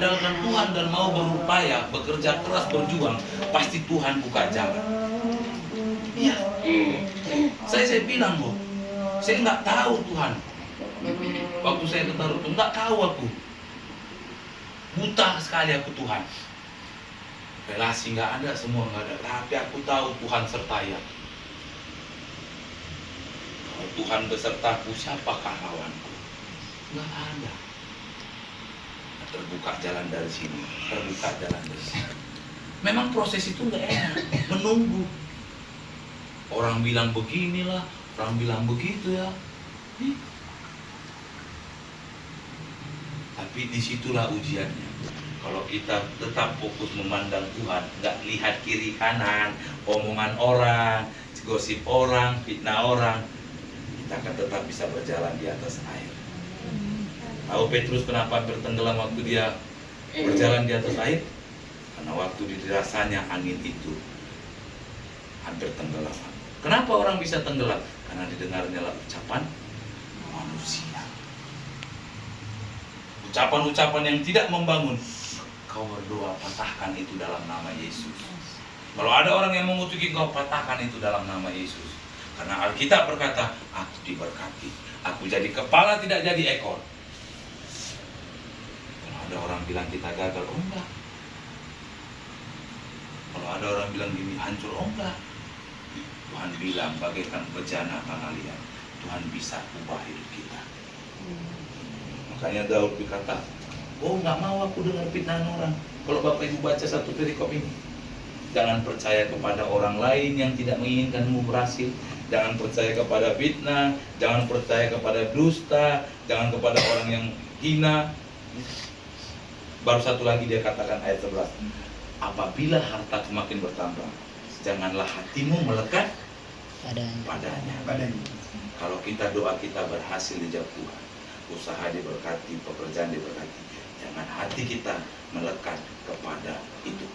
mengandalkan Tuhan dan mau berupaya, bekerja keras, berjuang, pasti Tuhan buka jalan. Iya. Saya bilang loh, saya nggak tahu Tuhan. Waktu saya ke Tarutung, nggak tahu aku. Buta sekali aku Tuhan. Relasi nggak ada, semua nggak ada. Tapi aku tahu Tuhan sertai aku. Kalau Tuhan besertaku, siapakah lawanku? Nggak ada. Terbuka jalan dari sini, terbuka jalan dari sini. Memang proses itu nggak enak, menunggu. Orang bilang beginilah, orang bilang begitu ya. Tapi disitulah ujiannya. Kalau kita tetap fokus memandang Tuhan, nggak lihat kiri kanan, omongan orang, gosip orang, fitnah orang, kita akan tetap bisa berjalan di atas air. Tahu Petrus kenapa bertenggelam waktu dia berjalan di atas air? Karena waktu dirasanya angin itu hampir tenggelam. Kenapa orang bisa tenggelam? Karena didengarnya ucapan manusia. Ucapan-ucapan yang tidak membangun. Kau berdoa, patahkan itu dalam nama Yesus. Kalau ada orang yang mengutuki kau, patahkan itu dalam nama Yesus. Karena Alkitab berkata, aku diberkati. Aku jadi kepala, tidak jadi ekor. Kalau ada orang bilang kita gagal, oh enggak. Kalau ada orang bilang gini, hancur, oh enggak. Tuhan bilang, bagaikan bejana tanah liat, Tuhan bisa ubah hidup kita. Makanya Daud berkata, oh nggak mau aku dengar fitnah orang. Kalau Bapak Ibu baca satu perikop ini, jangan percaya kepada orang lain yang tidak menginginkanmu berhasil. Jangan percaya kepada fitnah, jangan percaya kepada dusta, jangan kepada orang yang hina. Baru satu lagi dia katakan ayat 11. Apabila harta semakin bertambah, janganlah hatimu melekat padanya. Kalau kita doa kita berhasil dijawab Tuhan, usaha diberkati, pekerjaan diberkati, jangan hati kita melekat kepada itu.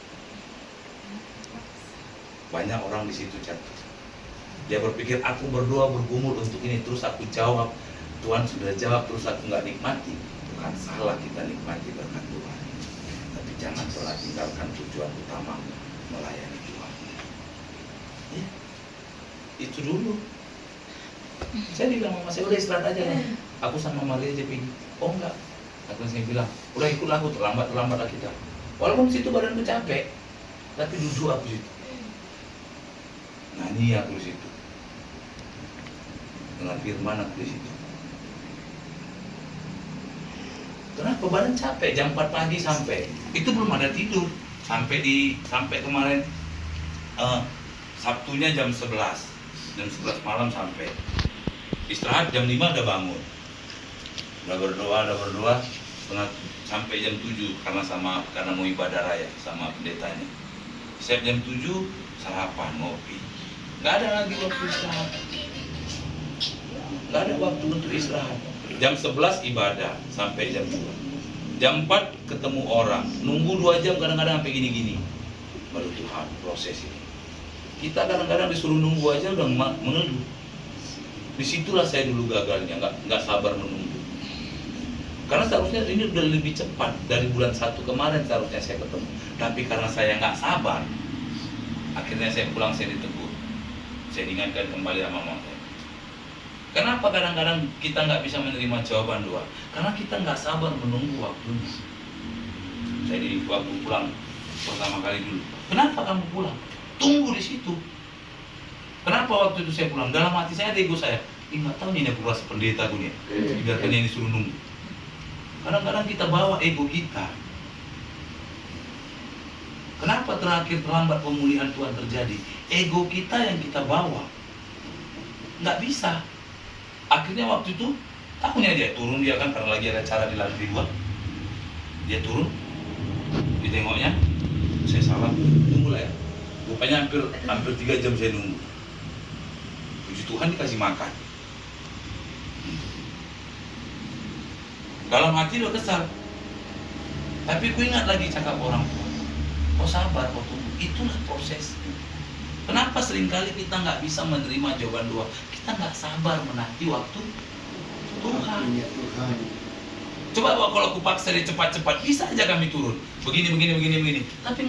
Banyak orang di situ jatuh. Dia berpikir aku berdoa bergumul untuk ini, terus aku jawab, Tuhan sudah jawab, terus aku nggak nikmati. Bukan salah kita nikmati berkat Tuhan, tapi jangan pernah tinggalkan tujuan utama melayani Tuhan. Ya, itu dulu. Saya bilang sama saya udah istirahat aja lah. Aku sama Maria aja pergi. Oh enggak. Saya bilang, udah ikutlah aku, terlambat kita. Walaupun situ badanku capek, tapi duduk aku situ. Nyanyi aku di situ. Dengan firman aku di situ. Kenapa badan capek? Jam 4 pagi sampai. Itu belum ada tidur. Sampai kemarin Sabtunya jam 11. Jam 11 malam sampai. Istirahat jam 5 udah bangun. Udah berdoa sampai jam 7 karena mau ibadah raya sama pendetanya. Siap jam 7 sarapan, ngopi. Nggak ada lagi waktu istirahat. Nggak ada waktu untuk istirahat. Jam 11 ibadah sampai jam 2. Jam 4 ketemu orang, nunggu 2 jam kadang-kadang sampai gini-gini. Baru Tuhan proses ini. Kita kadang-kadang disuruh nunggu aja udah mengeluh. Disitulah saya dulu gagalnya, nggak sabar menunggu. Karena seharusnya ini udah lebih cepat dari bulan 1 kemarin seharusnya saya ketemu. Tapi karena saya nggak sabar, akhirnya saya pulang, saya ditegur. Saya diingatkan kembali sama mama saya. Kenapa kadang-kadang kita nggak bisa menerima jawaban doa? Karena kita nggak sabar menunggu waktunya. Saya waktu pulang pertama kali dulu, kenapa kamu pulang? Tunggu di situ. Kenapa waktu itu saya pulang? Dalam hati saya ada ego saya. 5 tahun ini aku rasa pendeta aku nih. Biarkan ini suruh nunggu. Kadang-kadang kita bawa ego kita. Kenapa terlambat pemulihan Tuhan terjadi? Ego kita yang kita bawa. Nggak bisa. Akhirnya waktu itu, tahunya dia turun, dia kan karena lagi ada acara di lantai 2. Dia turun, ditengoknya, saya salam, tunggulah ya. Rupanya hampir 3 jam saya nunggu. Puji Tuhan dikasih makan. Dalam hati udah kesal. Tapi ku ingat lagi cakap orang tua. Kau sabar, kau tunggu. Itulah proses. Kenapa seringkali kita nggak bisa menerima jawaban doa? Kita nggak sabar menanti waktu Tuhan. Coba kalau aku paksa dia cepat-cepat, bisa aja kami turun. Begini. Tapi